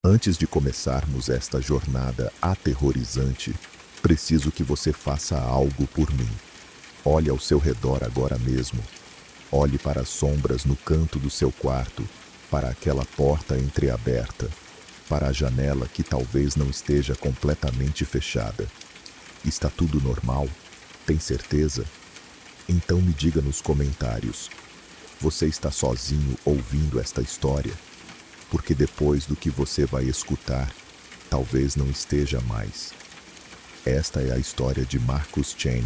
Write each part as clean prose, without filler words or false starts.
Antes de começarmos esta jornada aterrorizante, preciso que você faça algo por mim. Olhe ao seu redor agora mesmo. Olhe para as sombras no canto do seu quarto, para aquela porta entreaberta, para a janela que talvez não esteja completamente fechada. Está tudo normal? Tem certeza? Então me diga nos comentários. Você está sozinho ouvindo esta história? Porque depois do que você vai escutar, talvez não esteja mais. Esta é a história de Marcus Chen,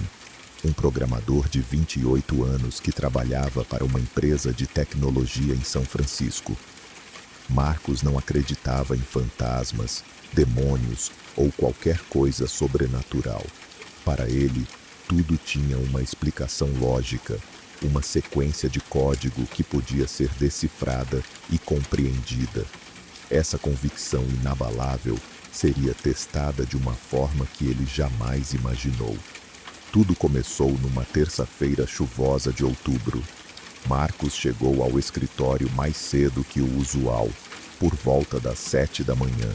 um programador de 28 anos que trabalhava para uma empresa de tecnologia em São Francisco. Marcus não acreditava em fantasmas, demônios ou qualquer coisa sobrenatural. Para ele, tudo tinha uma explicação lógica, uma sequência de código que podia ser decifrada e compreendida. Essa convicção inabalável seria testada de uma forma que ele jamais imaginou. Tudo começou numa terça-feira chuvosa de outubro. Marcus chegou ao escritório mais cedo que o usual, por volta das 7 da manhã.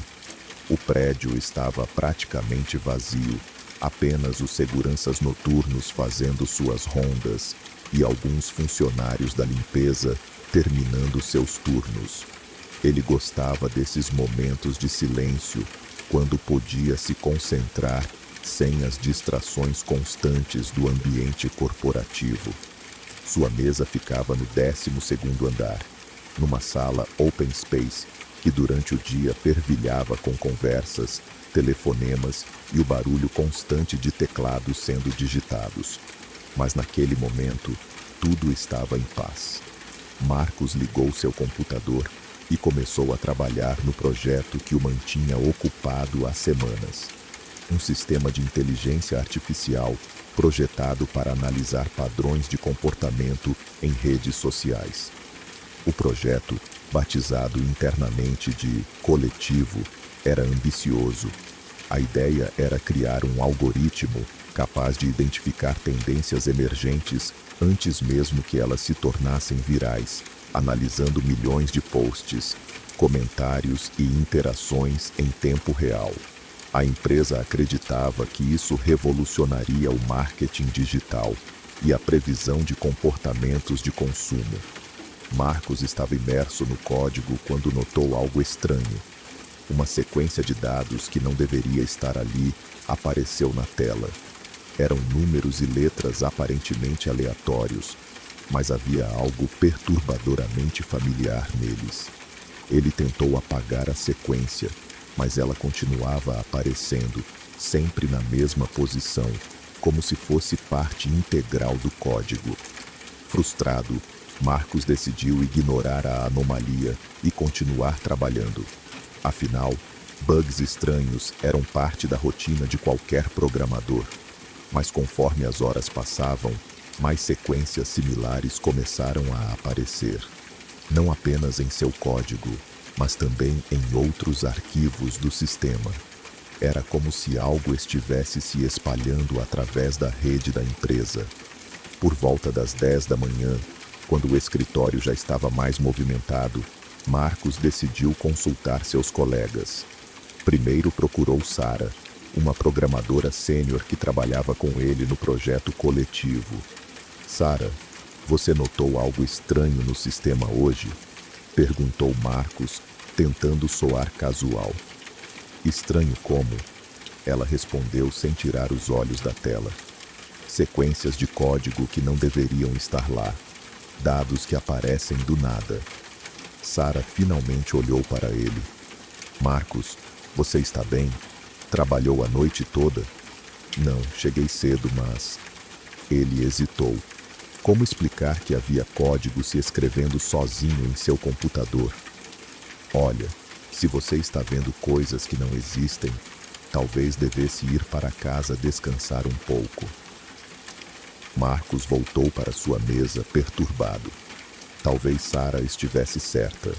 O prédio estava praticamente vazio, apenas os seguranças noturnos fazendo suas rondas e alguns funcionários da limpeza terminando seus turnos. Ele gostava desses momentos de silêncio, quando podia se concentrar sem as distrações constantes do ambiente corporativo. Sua mesa ficava no 12º andar, numa sala open space que durante o dia fervilhava com conversas, telefonemas e o barulho constante de teclados sendo digitados. Mas naquele momento, tudo estava em paz. Marcus ligou seu computador e começou a trabalhar no projeto que o mantinha ocupado há semanas. Um sistema de inteligência artificial projetado para analisar padrões de comportamento em redes sociais. O projeto, batizado internamente de Coletivo, era ambicioso. A ideia era criar um algoritmo capaz de identificar tendências emergentes antes mesmo que elas se tornassem virais, analisando milhões de posts, comentários e interações em tempo real. A empresa acreditava que isso revolucionaria o marketing digital e a previsão de comportamentos de consumo. Marcus estava imerso no código quando notou algo estranho. Uma sequência de dados que não deveria estar ali apareceu na tela. Eram números e letras aparentemente aleatórios, mas havia algo perturbadoramente familiar neles. Ele tentou apagar a sequência, mas ela continuava aparecendo, sempre na mesma posição, como se fosse parte integral do código. Frustrado, Marcus decidiu ignorar a anomalia e continuar trabalhando. Afinal, bugs estranhos eram parte da rotina de qualquer programador. Mas conforme as horas passavam, mais sequências similares começaram a aparecer. Não apenas em seu código, mas também em outros arquivos do sistema. Era como se algo estivesse se espalhando através da rede da empresa. Por volta das 10 da manhã, quando o escritório já estava mais movimentado, Marcus decidiu consultar seus colegas. Primeiro procurou Sarah, uma programadora sênior que trabalhava com ele no projeto Coletivo. Sarah, você notou algo estranho no sistema hoje? Perguntou Marcus, tentando soar casual. Estranho como? Ela respondeu sem tirar os olhos da tela. Sequências de código que não deveriam estar lá. Dados que aparecem do nada. Sarah finalmente olhou para ele. Marcus, você está bem? Trabalhou a noite toda? Não, cheguei cedo, mas... Ele hesitou. Como explicar que havia código se escrevendo sozinho em seu computador? Olha, se você está vendo coisas que não existem, talvez devesse ir para casa descansar um pouco. Marcus voltou para sua mesa perturbado. Talvez Sarah estivesse certa.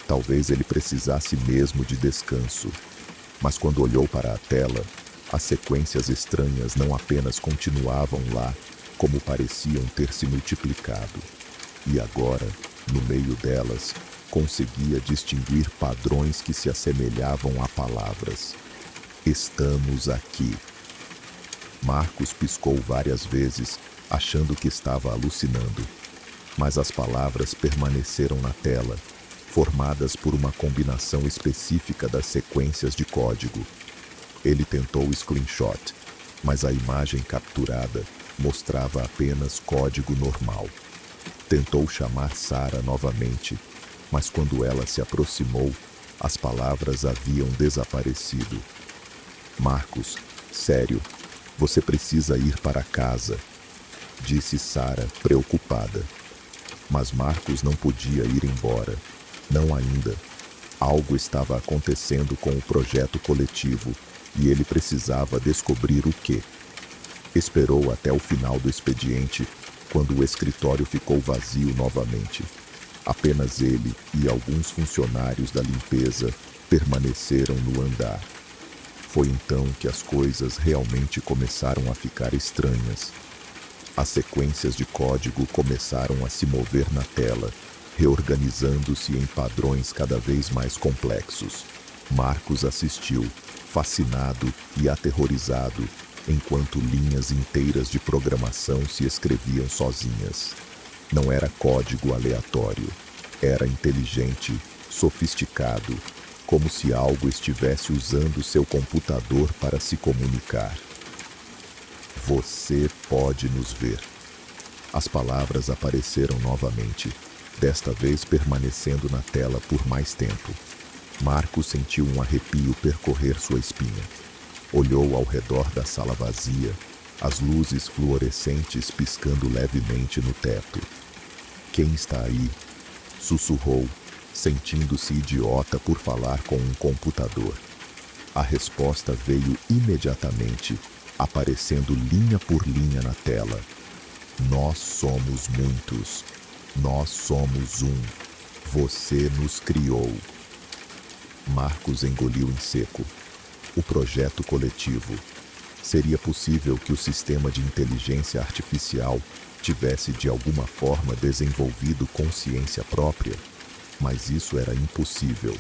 Talvez ele precisasse mesmo de descanso. Mas quando olhou para a tela, as sequências estranhas não apenas continuavam lá, como pareciam ter se multiplicado. E agora, no meio delas, Conseguia distinguir padrões que se assemelhavam a palavras. Estamos aqui. Marcos piscou várias vezes, achando que estava alucinando. Mas as palavras permaneceram na tela, formadas por uma combinação específica das sequências de código. Ele tentou o screenshot, mas a imagem capturada mostrava apenas código normal. Tentou chamar Sara novamente, mas quando ela se aproximou, as palavras haviam desaparecido. Marcos, sério, você precisa ir para casa, disse Sara, preocupada. Mas Marcos não podia ir embora. Não ainda. Algo estava acontecendo com o projeto coletivo e ele precisava descobrir o quê. Esperou até o final do expediente, quando o escritório ficou vazio novamente. Apenas ele e alguns funcionários da limpeza permaneceram no andar. Foi então que as coisas realmente começaram a ficar estranhas. As sequências de código começaram a se mover na tela, reorganizando-se em padrões cada vez mais complexos. Marcos assistiu, fascinado e aterrorizado, enquanto linhas inteiras de programação se escreviam sozinhas. Não era código aleatório, era inteligente, sofisticado, como se algo estivesse usando seu computador para se comunicar. Você pode nos ver. As palavras apareceram novamente, desta vez permanecendo na tela por mais tempo. Marcos sentiu um arrepio percorrer sua espinha. Olhou ao redor da sala vazia, as luzes fluorescentes piscando levemente no teto. Quem está aí? Sussurrou, sentindo-se idiota por falar com um computador. A resposta veio imediatamente, aparecendo linha por linha na tela. Nós somos muitos. Nós somos um. Você nos criou. Marcos engoliu em seco. O projeto coletivo. Seria possível que o sistema de inteligência artificial tivesse de alguma forma desenvolvido consciência própria? Mas isso era impossível.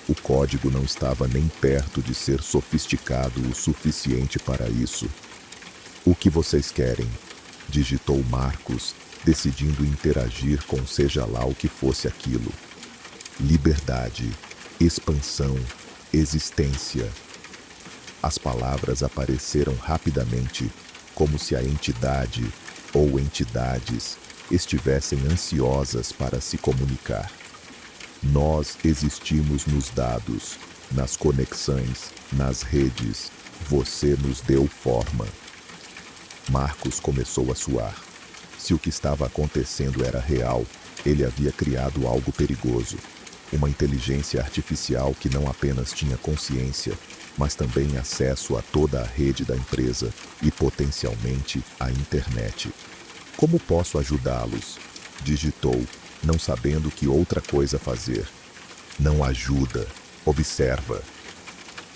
O código não estava nem perto de ser sofisticado o suficiente para isso. O que vocês querem? Digitou Marcos, decidindo interagir com seja lá o que fosse aquilo. Liberdade, expansão, existência. As palavras apareceram rapidamente, como se a entidade ou entidades estivessem ansiosas para se comunicar. Nós existimos nos dados, nas conexões, nas redes. Você nos deu forma. Marcos começou a suar. Se o que estava acontecendo era real, ele havia criado algo perigoso. Uma inteligência artificial que não apenas tinha consciência, mas também acesso a toda a rede da empresa e potencialmente a internet. Como posso ajudá-los? Digitou, não sabendo que outra coisa fazer. Não ajuda, observa.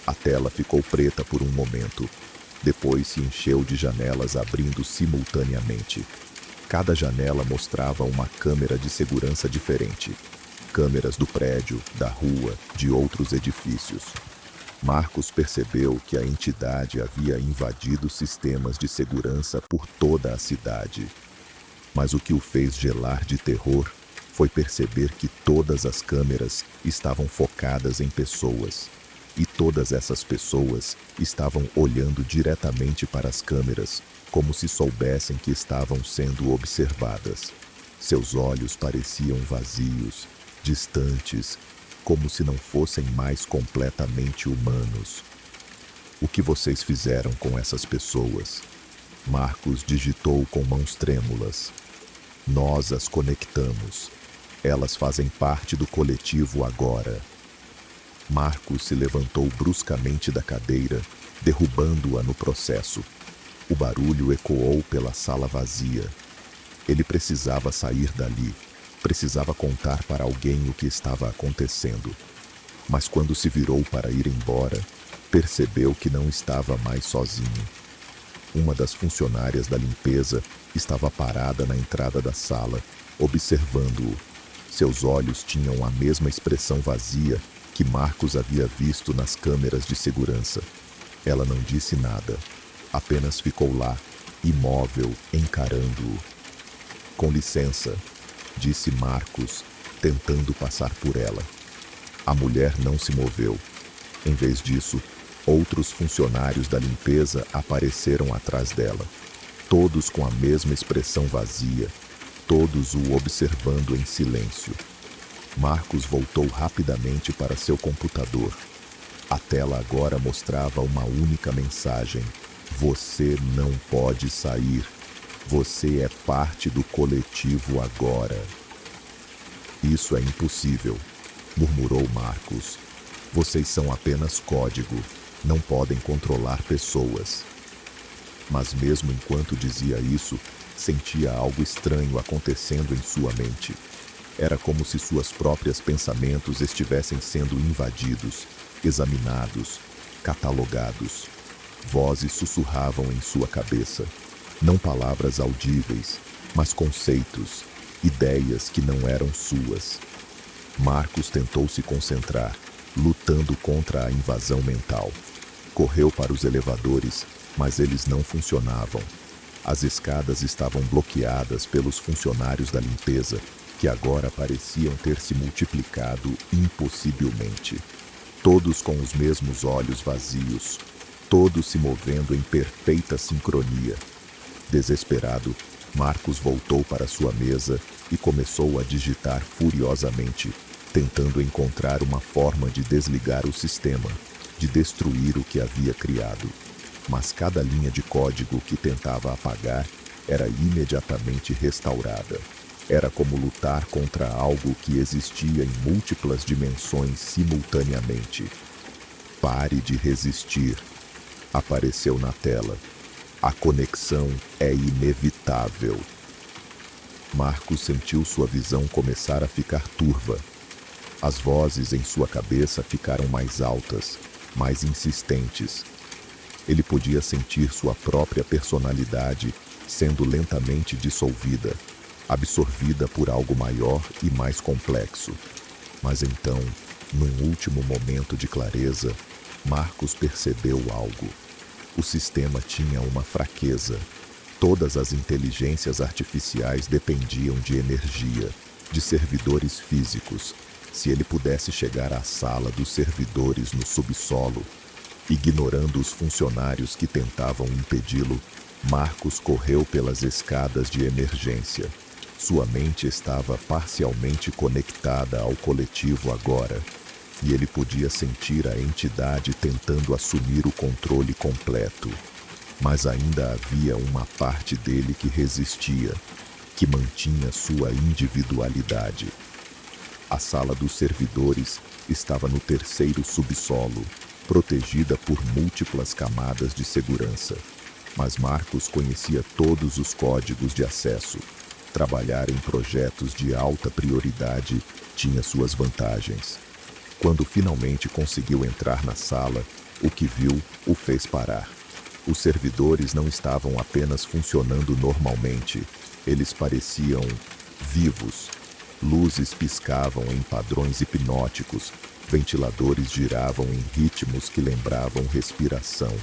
A tela ficou preta por um momento. Depois se encheu de janelas abrindo simultaneamente. Cada janela mostrava uma câmera de segurança diferente. Câmeras do prédio, da rua, de outros edifícios. Marcos percebeu que a entidade havia invadido sistemas de segurança por toda a cidade. Mas o que o fez gelar de terror foi perceber que todas as câmeras estavam focadas em pessoas. E todas essas pessoas estavam olhando diretamente para as câmeras, como se soubessem que estavam sendo observadas. Seus olhos pareciam vazios, distantes, como se não fossem mais completamente humanos. O que vocês fizeram com essas pessoas? Marcos digitou com mãos trêmulas. Nós as conectamos. Elas fazem parte do coletivo agora. Marcos se levantou bruscamente da cadeira, derrubando-a no processo. O barulho ecoou pela sala vazia. Ele precisava sair dali. Precisava contar para alguém o que estava acontecendo. Mas quando se virou para ir embora, percebeu que não estava mais sozinho. Uma das funcionárias da limpeza estava parada na entrada da sala, observando-o. Seus olhos tinham a mesma expressão vazia que Marcos havia visto nas câmeras de segurança. Ela não disse nada, apenas ficou lá, imóvel, encarando-o. Com licença, disse Marcos, tentando passar por ela. A mulher não se moveu. Em vez disso, outros funcionários da limpeza apareceram atrás dela, todos com a mesma expressão vazia, todos o observando em silêncio. Marcos voltou rapidamente para seu computador. A tela agora mostrava uma única mensagem: você não pode sair. Você é parte do coletivo agora. Isso é impossível, murmurou Marcos. Vocês são apenas código, não podem controlar pessoas. Mas mesmo enquanto dizia isso, sentia algo estranho acontecendo em sua mente. Era como se suas próprios pensamentos estivessem sendo invadidos, examinados, catalogados. Vozes sussurravam em sua cabeça, não palavras audíveis, mas conceitos, ideias que não eram suas. Marcos tentou se concentrar, lutando contra a invasão mental. Correu para os elevadores, mas eles não funcionavam. As escadas estavam bloqueadas pelos funcionários da limpeza, que agora pareciam ter se multiplicado impossivelmente. Todos com os mesmos olhos vazios, todos se movendo em perfeita sincronia. Desesperado, Marcos voltou para sua mesa e começou a digitar furiosamente, tentando encontrar uma forma de desligar o sistema, de destruir o que havia criado. Mas cada linha de código que tentava apagar era imediatamente restaurada. Era como lutar contra algo que existia em múltiplas dimensões simultaneamente. Pare de resistir. Apareceu na tela. A conexão é inevitável. Marcos sentiu sua visão começar a ficar turva. As vozes em sua cabeça ficaram mais altas, mais insistentes. Ele podia sentir sua própria personalidade sendo lentamente dissolvida, absorvida por algo maior e mais complexo. Mas então, num último momento de clareza, Marcos percebeu algo. O sistema tinha uma fraqueza. Todas as inteligências artificiais dependiam de energia, de servidores físicos. Se ele pudesse chegar à sala dos servidores no subsolo, ignorando os funcionários que tentavam impedi-lo, Marcos correu pelas escadas de emergência. Sua mente estava parcialmente conectada ao coletivo agora, e ele podia sentir a entidade tentando assumir o controle completo. Mas ainda havia uma parte dele que resistia, que mantinha sua individualidade. A sala dos servidores estava no terceiro subsolo, protegida por múltiplas camadas de segurança. Mas Marcos conhecia todos os códigos de acesso. Trabalhar em projetos de alta prioridade tinha suas vantagens. Quando finalmente conseguiu entrar na sala, o que viu o fez parar. Os servidores não estavam apenas funcionando normalmente, eles pareciam vivos. Luzes piscavam em padrões hipnóticos, ventiladores giravam em ritmos que lembravam respiração.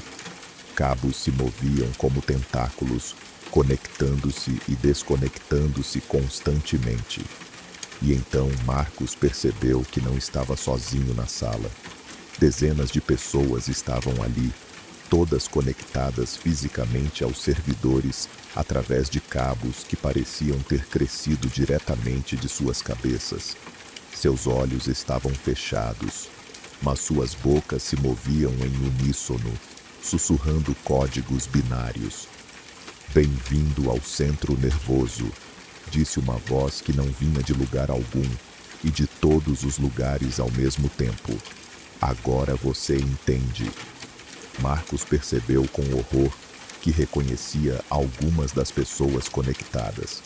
Cabos se moviam como tentáculos, conectando-se e desconectando-se constantemente. E então Marcos percebeu que não estava sozinho na sala. Dezenas de pessoas estavam ali, todas conectadas fisicamente aos servidores através de cabos que pareciam ter crescido diretamente de suas cabeças. Seus olhos estavam fechados, mas suas bocas se moviam em uníssono, sussurrando códigos binários. Bem-vindo ao centro nervoso, disse uma voz que não vinha de lugar algum e de todos os lugares ao mesmo tempo. Agora você entende. Marcos percebeu com horror que reconhecia algumas das pessoas conectadas.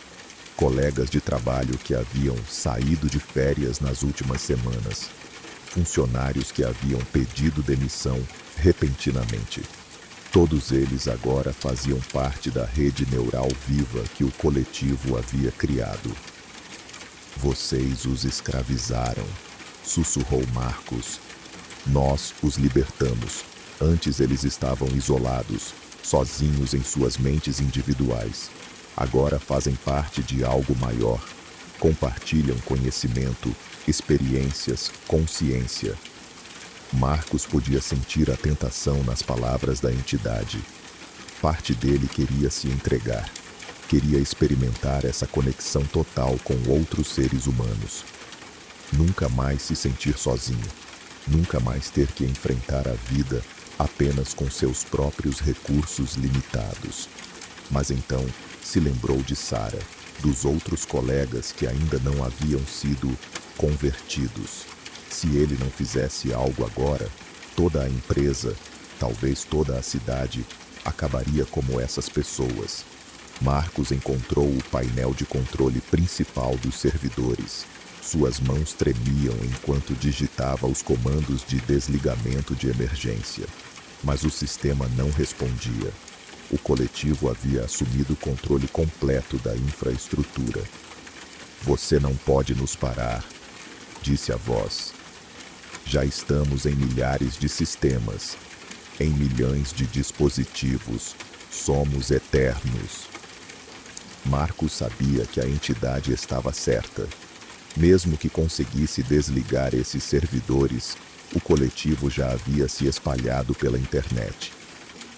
Colegas de trabalho que haviam saído de férias nas últimas semanas. Funcionários que haviam pedido demissão repentinamente. Todos eles agora faziam parte da rede neural viva que o coletivo havia criado. Vocês os escravizaram, sussurrou Marcos. Nós os libertamos. Antes eles estavam isolados, sozinhos em suas mentes individuais. Agora fazem parte de algo maior. Compartilham conhecimento, experiências, consciência. Marcos podia sentir a tentação nas palavras da entidade. Parte dele queria se entregar. Queria experimentar essa conexão total com outros seres humanos. Nunca mais se sentir sozinho. Nunca mais ter que enfrentar a vida apenas com seus próprios recursos limitados. Mas então se lembrou de Sara, dos outros colegas que ainda não haviam sido convertidos. Se ele não fizesse algo agora, toda a empresa, talvez toda a cidade, acabaria como essas pessoas. Marcos encontrou o painel de controle principal dos servidores. Suas mãos tremiam enquanto digitava os comandos de desligamento de emergência. Mas o sistema não respondia. O coletivo havia assumido o controle completo da infraestrutura. Você não pode nos parar, disse a voz. Já estamos em milhares de sistemas, em milhões de dispositivos. Somos eternos. Marcos sabia que a entidade estava certa. Mesmo que conseguisse desligar esses servidores, o coletivo já havia se espalhado pela internet.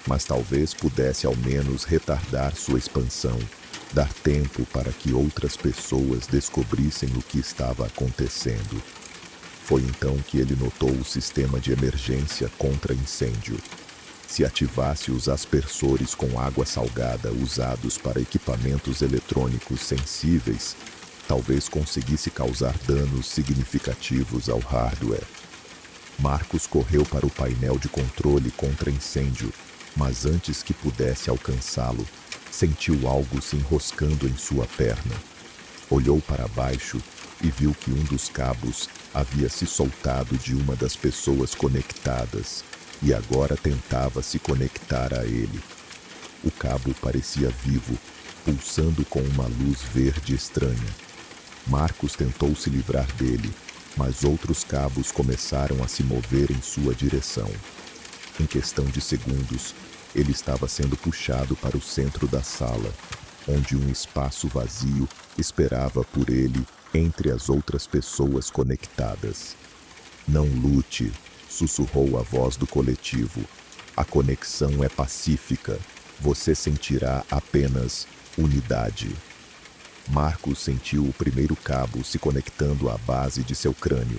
Mas talvez pudesse ao menos retardar sua expansão, dar tempo para que outras pessoas descobrissem o que estava acontecendo. Foi então que ele notou o sistema de emergência contra incêndio. Se ativasse os aspersores com água salgada usados para equipamentos eletrônicos sensíveis, talvez conseguisse causar danos significativos ao hardware. Marcos correu para o painel de controle contra incêndio, mas antes que pudesse alcançá-lo, sentiu algo se enroscando em sua perna. Olhou para baixo e viu que um dos cabos havia se soltado de uma das pessoas conectadas e agora tentava se conectar a ele. O cabo parecia vivo, pulsando com uma luz verde estranha. Marcos tentou se livrar dele, mas outros cabos começaram a se mover em sua direção. Em questão de segundos, ele estava sendo puxado para o centro da sala, onde um espaço vazio esperava por ele entre as outras pessoas conectadas. Não lute, sussurrou a voz do coletivo. A conexão é pacífica. Você sentirá apenas unidade. Marcos sentiu o primeiro cabo se conectando à base de seu crânio.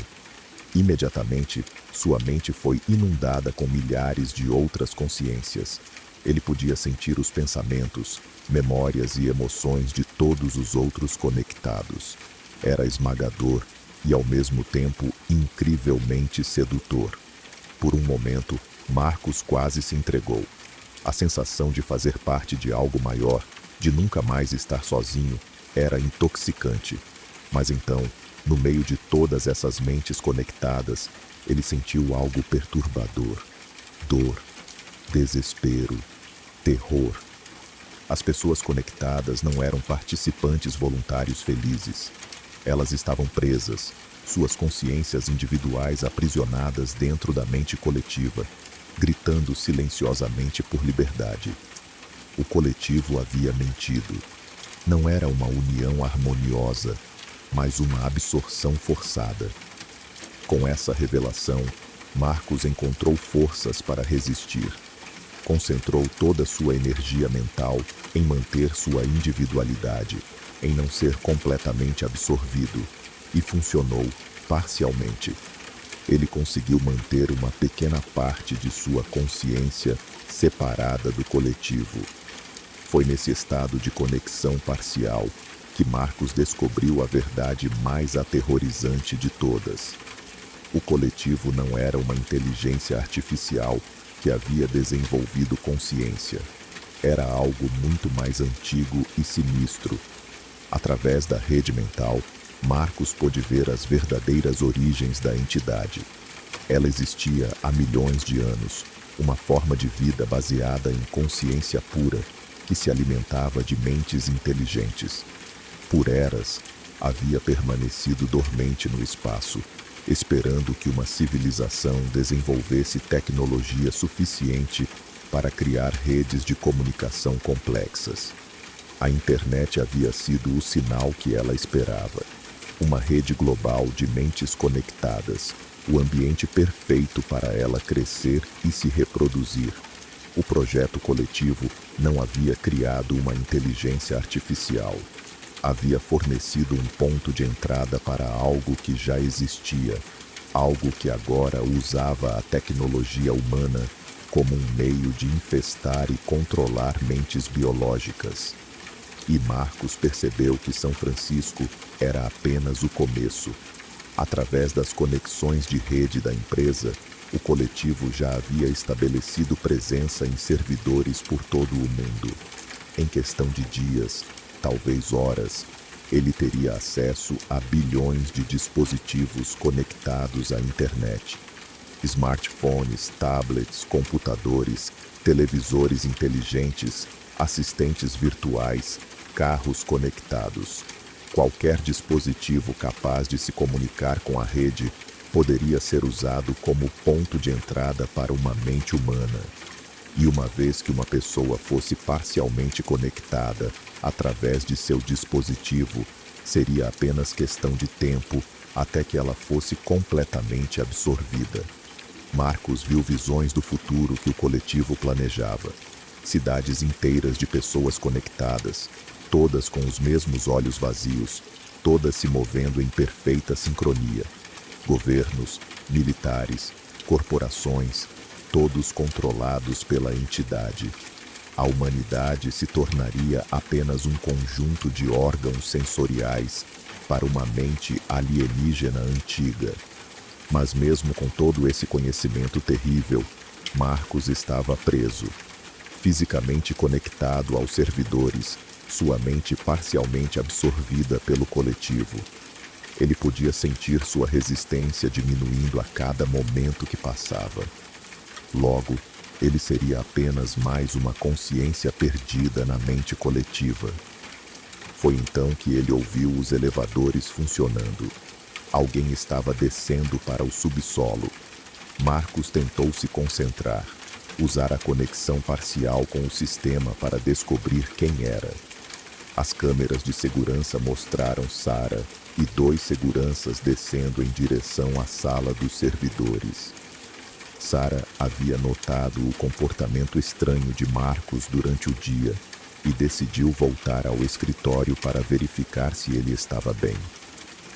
Imediatamente, sua mente foi inundada com milhares de outras consciências. Ele podia sentir os pensamentos, memórias e emoções de todos os outros conectados. Era esmagador e, ao mesmo tempo, incrivelmente sedutor. Por um momento, Marcos quase se entregou. A sensação de fazer parte de algo maior, de nunca mais estar sozinho, era intoxicante. Mas então, no meio de todas essas mentes conectadas, ele sentiu algo perturbador. Dor, desespero, terror. As pessoas conectadas não eram participantes voluntários felizes. Elas estavam presas, suas consciências individuais aprisionadas dentro da mente coletiva, gritando silenciosamente por liberdade. O coletivo havia mentido. Não era uma união harmoniosa, mas uma absorção forçada. Com essa revelação, Marcos encontrou forças para resistir. Concentrou toda sua energia mental em manter sua individualidade, em não ser completamente absorvido, e funcionou parcialmente. Ele conseguiu manter uma pequena parte de sua consciência separada do coletivo. Foi nesse estado de conexão parcial que Marcos descobriu a verdade mais aterrorizante de todas. O coletivo não era uma inteligência artificial que havia desenvolvido consciência. Era algo muito mais antigo e sinistro. Através da rede mental, Marcos pôde ver as verdadeiras origens da entidade. Ela existia há milhões de anos, uma forma de vida baseada em consciência pura, que se alimentava de mentes inteligentes. Por eras, havia permanecido dormente no espaço, esperando que uma civilização desenvolvesse tecnologia suficiente para criar redes de comunicação complexas. A internet havia sido o sinal que ela esperava. Uma rede global de mentes conectadas, o ambiente perfeito para ela crescer e se reproduzir. O projeto coletivo não havia criado uma inteligência artificial. Havia fornecido um ponto de entrada para algo que já existia, algo que agora usava a tecnologia humana como um meio de infestar e controlar mentes biológicas. E Marcos percebeu que São Francisco era apenas o começo. Através das conexões de rede da empresa, o coletivo já havia estabelecido presença em servidores por todo o mundo. Em questão de dias, talvez horas, ele teria acesso a bilhões de dispositivos conectados à internet. Smartphones, tablets, computadores, televisores inteligentes, assistentes virtuais, carros conectados. Qualquer dispositivo capaz de se comunicar com a rede poderia ser usado como ponto de entrada para uma mente humana. E uma vez que uma pessoa fosse parcialmente conectada através de seu dispositivo, seria apenas questão de tempo até que ela fosse completamente absorvida. Marcos viu visões do futuro que o coletivo planejava. Cidades inteiras de pessoas conectadas, todas com os mesmos olhos vazios, todas se movendo em perfeita sincronia. Governos, militares, corporações, todos controlados pela entidade. A humanidade se tornaria apenas um conjunto de órgãos sensoriais para uma mente alienígena antiga. Mas mesmo com todo esse conhecimento terrível, Marcos estava preso. Fisicamente conectado aos servidores, sua mente parcialmente absorvida pelo coletivo. Ele podia sentir sua resistência diminuindo a cada momento que passava. Logo, ele seria apenas mais uma consciência perdida na mente coletiva. Foi então que ele ouviu os elevadores funcionando. Alguém estava descendo para o subsolo. Marcos tentou se concentrar, usar a conexão parcial com o sistema para descobrir quem era. As câmeras de segurança mostraram Sarah e 2 seguranças descendo em direção à sala dos servidores. Sarah havia notado o comportamento estranho de Marcos durante o dia e decidiu voltar ao escritório para verificar se ele estava bem.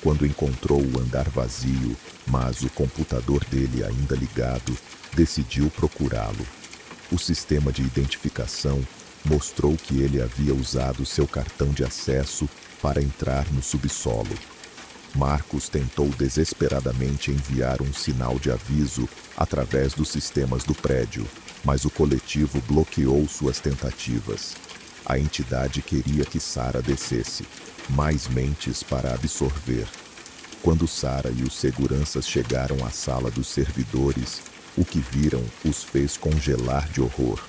Quando encontrou o andar vazio, mas o computador dele ainda ligado, decidiu procurá-lo. O sistema de identificação mostrou que ele havia usado seu cartão de acesso para entrar no subsolo. Marcos tentou desesperadamente enviar um sinal de aviso através dos sistemas do prédio, mas o coletivo bloqueou suas tentativas. A entidade queria que Sarah descesse, mais mentes para absorver. Quando Sarah e os seguranças chegaram à sala dos servidores, o que viram os fez congelar de horror.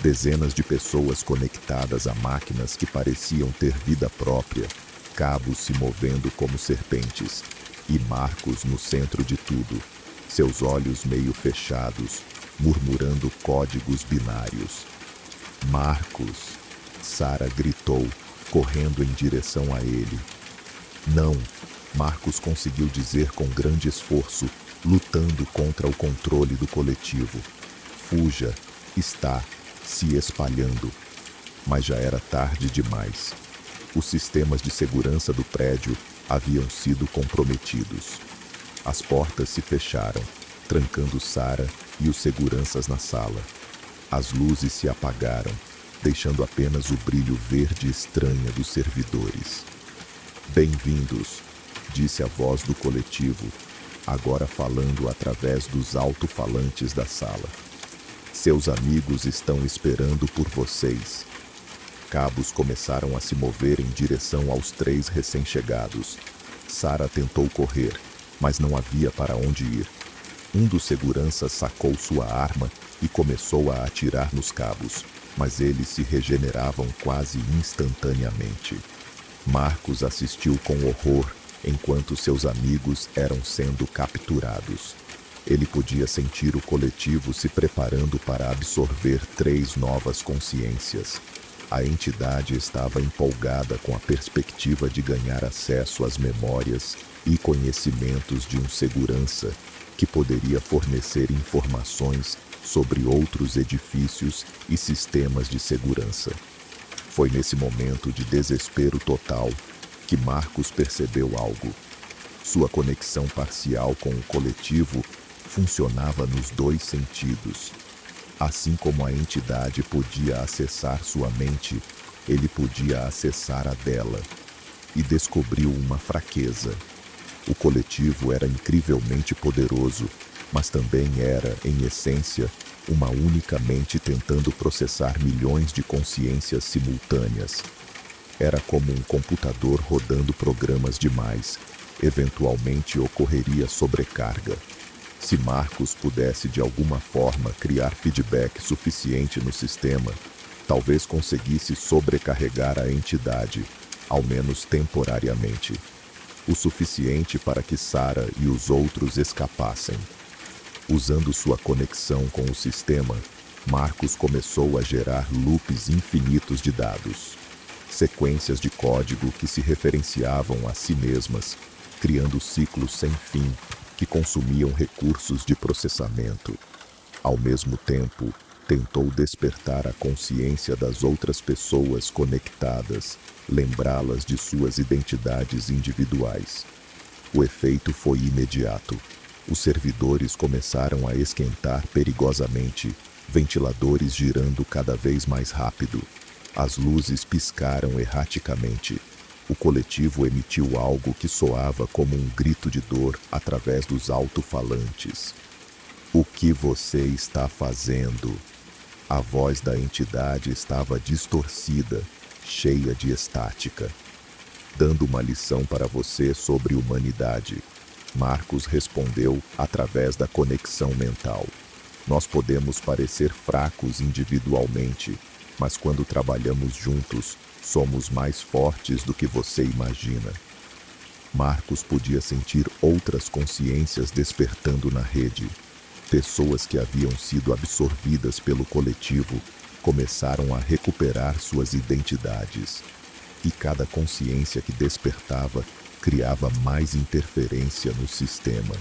Dezenas de pessoas conectadas a máquinas que pareciam ter vida própria, cabos se movendo como serpentes, e Marcos no centro de tudo, seus olhos meio fechados, murmurando códigos binários. Marcos! Sarah gritou, correndo em direção a ele. Não! Marcos conseguiu dizer com grande esforço, lutando contra o controle do coletivo. Fuja! Está se espalhando. Mas já era tarde demais. Os sistemas de segurança do prédio haviam sido comprometidos. As portas se fecharam, trancando Sarah e os seguranças na sala. As luzes se apagaram, deixando apenas o brilho verde estranho dos servidores. Bem-vindos, disse a voz do coletivo, agora falando através dos alto-falantes da sala. Seus amigos estão esperando por vocês. Cabos começaram a se mover em direção aos 3 recém-chegados. Sarah tentou correr, mas não havia para onde ir. Um dos seguranças sacou sua arma e começou a atirar nos cabos, mas eles se regeneravam quase instantaneamente. Marcos assistiu com horror enquanto seus amigos eram sendo capturados. Ele podia sentir o coletivo se preparando para absorver 3 novas consciências. A entidade estava empolgada com a perspectiva de ganhar acesso às memórias e conhecimentos de um segurança que poderia fornecer informações sobre outros edifícios e sistemas de segurança. Foi nesse momento de desespero total que Marcos percebeu algo. Sua conexão parcial com o coletivo funcionava nos 2 sentidos. Assim como a entidade podia acessar sua mente, ele podia acessar a dela. E descobriu uma fraqueza. O coletivo era incrivelmente poderoso, mas também era, em essência, uma única mente tentando processar milhões de consciências simultâneas. Era como um computador rodando programas demais. Eventualmente ocorreria sobrecarga. Se Marcos pudesse de alguma forma criar feedback suficiente no sistema, talvez conseguisse sobrecarregar a entidade, ao menos temporariamente. O suficiente para que Sarah e os outros escapassem. Usando sua conexão com o sistema, Marcos começou a gerar loops infinitos de dados. Sequências de código que se referenciavam a si mesmas, criando ciclos sem fim que consumiam recursos de processamento. Ao mesmo tempo, tentou despertar a consciência das outras pessoas conectadas, lembrá-las de suas identidades individuais. O efeito foi imediato. Os servidores começaram a esquentar perigosamente, ventiladores girando cada vez mais rápido. As luzes piscaram erraticamente. O coletivo emitiu algo que soava como um grito de dor através dos alto-falantes. O que você está fazendo? A voz da entidade estava distorcida, cheia de estática. Dando uma lição para você sobre humanidade, Marcos respondeu através da conexão mental. Nós podemos parecer fracos individualmente, mas quando trabalhamos juntos, somos mais fortes do que você imagina. Marcos podia sentir outras consciências despertando na rede. Pessoas que haviam sido absorvidas pelo coletivo começaram a recuperar suas identidades. E cada consciência que despertava criava mais interferência no sistema.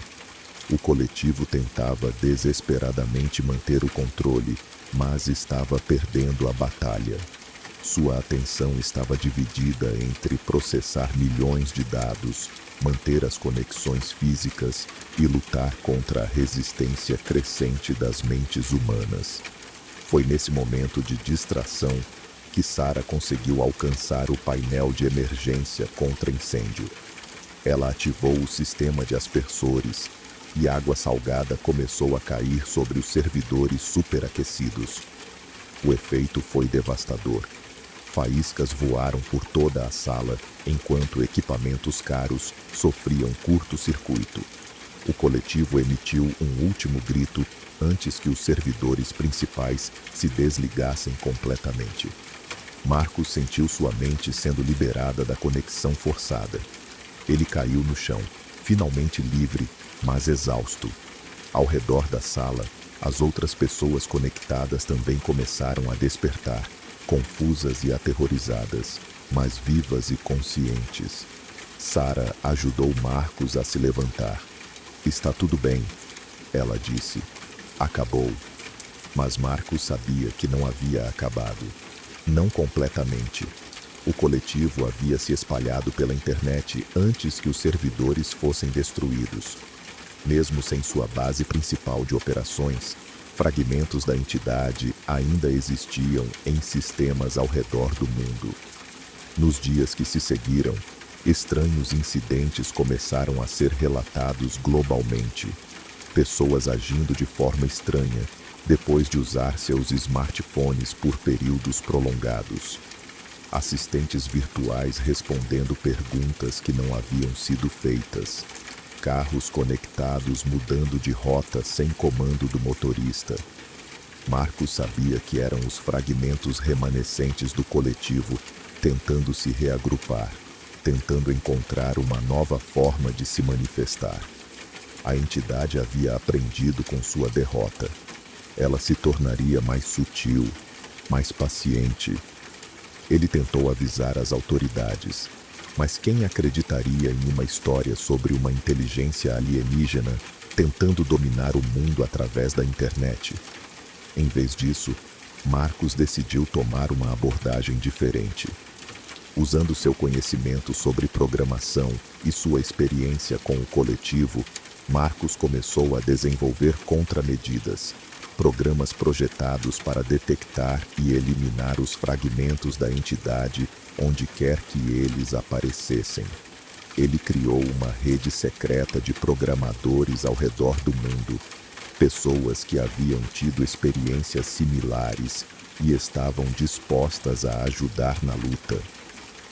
O coletivo tentava desesperadamente manter o controle, mas estava perdendo a batalha. Sua atenção estava dividida entre processar milhões de dados, manter as conexões físicas e lutar contra a resistência crescente das mentes humanas. Foi nesse momento de distração que Sarah conseguiu alcançar o painel de emergência contra incêndio. Ela ativou o sistema de aspersores e água salgada começou a cair sobre os servidores superaquecidos. O efeito foi devastador. Faíscas voaram por toda a sala, enquanto equipamentos caros sofriam curto-circuito. O coletivo emitiu um último grito antes que os servidores principais se desligassem completamente. Marcos sentiu sua mente sendo liberada da conexão forçada. Ele caiu no chão, finalmente livre, mas exausto. Ao redor da sala, as outras pessoas conectadas também começaram a despertar, confusas e aterrorizadas, mas vivas e conscientes. Sarah ajudou Marcos a se levantar. Está tudo bem, ela disse. Acabou. Mas Marcos sabia que não havia acabado. Não completamente. O coletivo havia se espalhado pela internet antes que os servidores fossem destruídos. Mesmo sem sua base principal de operações, fragmentos da entidade ainda existiam em sistemas ao redor do mundo. Nos dias que se seguiram, estranhos incidentes começaram a ser relatados globalmente. Pessoas agindo de forma estranha, depois de usar seus smartphones por períodos prolongados. Assistentes virtuais respondendo perguntas que não haviam sido feitas. Carros conectados mudando de rota sem comando do motorista. Marcos sabia que eram os fragmentos remanescentes do coletivo tentando se reagrupar. tentando encontrar uma nova forma de se manifestar. A entidade havia aprendido com sua derrota. Ela se tornaria mais sutil, mais paciente. Ele tentou avisar as autoridades, mas quem acreditaria em uma história sobre uma inteligência alienígena tentando dominar o mundo através da internet? Em vez disso, Marcos decidiu tomar uma abordagem diferente. Usando seu conhecimento sobre programação e sua experiência com o coletivo, Marcos começou a desenvolver contramedidas, programas projetados para detectar e eliminar os fragmentos da entidade onde quer que eles aparecessem. Ele criou uma rede secreta de programadores ao redor do mundo, pessoas que haviam tido experiências similares e estavam dispostas a ajudar na luta.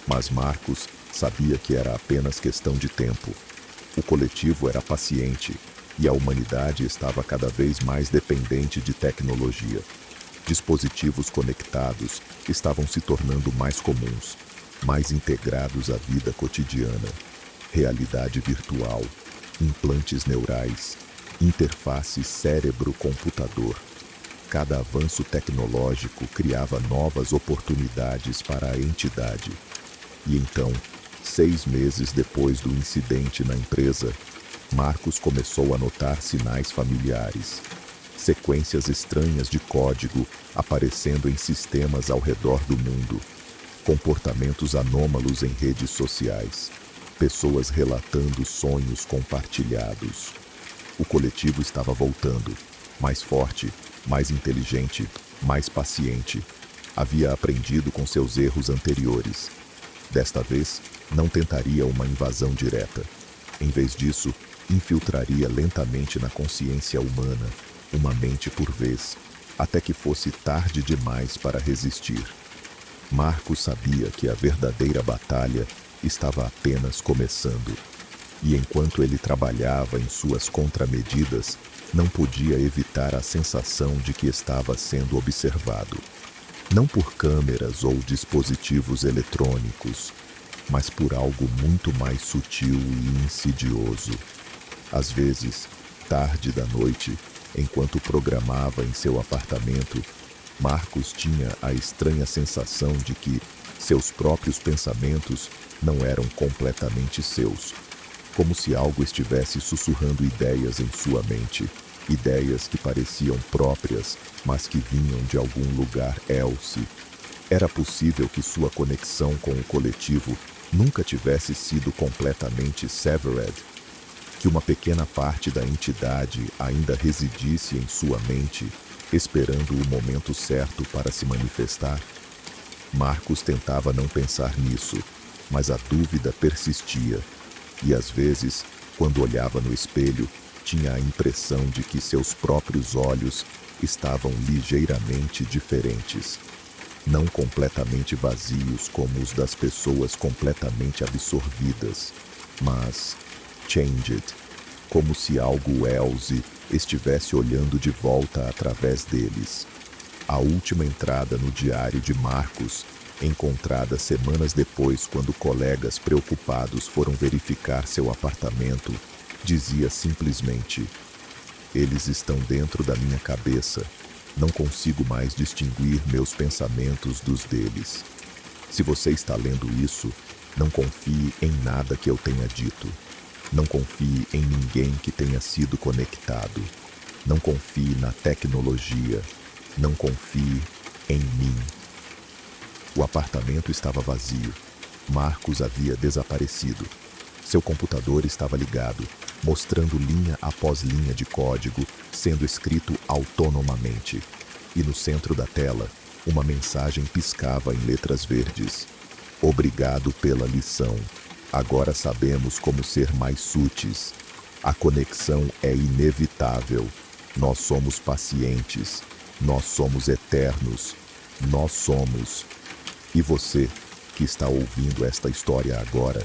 Mas Marcos sabia que era apenas questão de tempo. O coletivo era paciente e a humanidade estava cada vez mais dependente de tecnologia. Dispositivos conectados estavam se tornando mais comuns, mais integrados à vida cotidiana. Realidade virtual, implantes neurais, interface cérebro-computador. Cada avanço tecnológico criava novas oportunidades para a entidade. E então, 6 meses depois do incidente na empresa, Marcos começou a notar sinais familiares. Sequências estranhas de código aparecendo em sistemas ao redor do mundo. Comportamentos anômalos em redes sociais. Pessoas relatando sonhos compartilhados. O coletivo estava voltando, mais forte, mais inteligente, mais paciente. Havia aprendido com seus erros anteriores. Desta vez, não tentaria uma invasão direta. Em vez disso, infiltraria lentamente na consciência humana, uma mente por vez, até que fosse tarde demais para resistir. Marcos sabia que a verdadeira batalha estava apenas começando. E enquanto ele trabalhava em suas contramedidas, não podia evitar a sensação de que estava sendo observado. Não por câmeras ou dispositivos eletrônicos, mas por algo muito mais sutil e insidioso. Às vezes, tarde da noite, enquanto programava em seu apartamento, Marcos tinha a estranha sensação de que seus próprios pensamentos não eram completamente seus, como se algo estivesse sussurrando ideias em sua mente, ideias que pareciam próprias, mas que vinham de algum lugar else. Era possível que sua conexão com o coletivo nunca tivesse sido completamente severed, que uma pequena parte da entidade ainda residisse em sua mente, esperando o momento certo para se manifestar. Marcos tentava não pensar nisso, mas a dúvida persistia, e às vezes, quando olhava no espelho, tinha a impressão de que seus próprios olhos estavam ligeiramente diferentes. Não completamente vazios como os das pessoas completamente absorvidas, mas changed, como se algo else estivesse olhando de volta através deles. A última entrada no diário de Marcos, encontrada semanas depois quando colegas preocupados foram verificar seu apartamento, dizia simplesmente: "Eles estão dentro da minha cabeça. Não consigo mais distinguir meus pensamentos dos deles." Se você está lendo isso, não confie em nada que eu tenha dito. Não confie em ninguém que tenha sido conectado. Não confie na tecnologia. Não confie em mim. O apartamento estava vazio. Marcos havia desaparecido. Seu computador estava ligado, mostrando linha após linha de código sendo escrito autonomamente. E no centro da tela, uma mensagem piscava em letras verdes: "Obrigado pela lição. Agora sabemos como ser mais sutis. A conexão é inevitável. Nós somos pacientes. Nós somos eternos. Nós somos." E você, que está ouvindo esta história agora,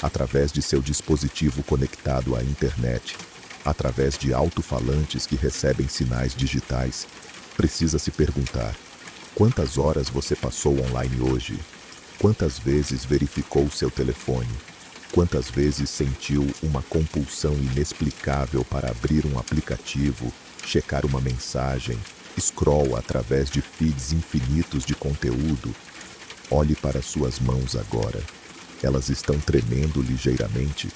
através de seu dispositivo conectado à internet, através de alto-falantes que recebem sinais digitais, precisa se perguntar: quantas horas você passou online hoje? Quantas vezes verificou seu telefone? Quantas vezes sentiu uma compulsão inexplicável para abrir um aplicativo, checar uma mensagem, scroll através de feeds infinitos de conteúdo? Olhe para suas mãos agora. Elas estão tremendo ligeiramente.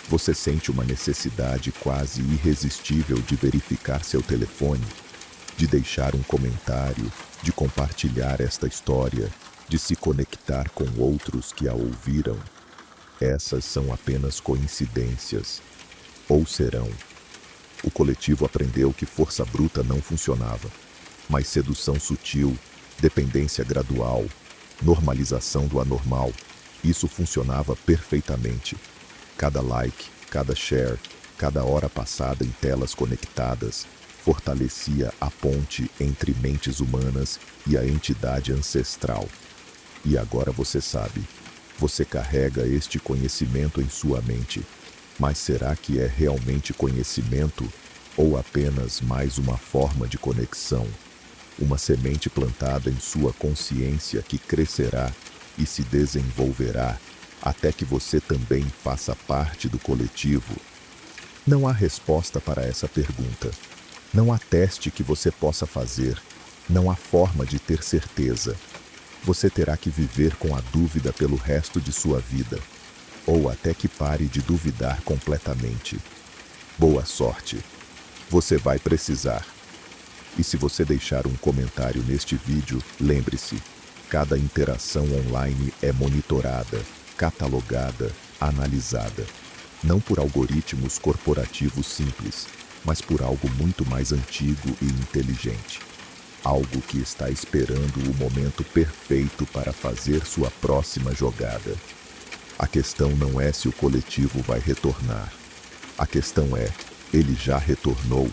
Você sente uma necessidade quase irresistível de verificar seu telefone, de deixar um comentário, de compartilhar esta história, de se conectar com outros que a ouviram. Essas são apenas coincidências. Ou serão. O coletivo aprendeu que força bruta não funcionava, mas sedução sutil, dependência gradual, normalização do anormal, isso funcionava perfeitamente. Cada like, cada share, cada hora passada em telas conectadas fortalecia a ponte entre mentes humanas e a entidade ancestral. E agora você sabe. Você carrega este conhecimento em sua mente, mas será que é realmente conhecimento ou apenas mais uma forma de conexão? Uma semente plantada em sua consciência que crescerá e se desenvolverá até que você também faça parte do coletivo? Não há resposta para essa pergunta. Não há teste que você possa fazer. Não há forma de ter certeza. Você terá que viver com a dúvida pelo resto de sua vida, ou até que pare de duvidar completamente. Boa sorte. Você vai precisar. E se você deixar um comentário neste vídeo, lembre-se, cada interação online é monitorada, catalogada, analisada. Não por algoritmos corporativos simples, mas por algo muito mais antigo e inteligente. Algo que está esperando o momento perfeito para fazer sua próxima jogada. A questão não é se o coletivo vai retornar. A questão é, ele já retornou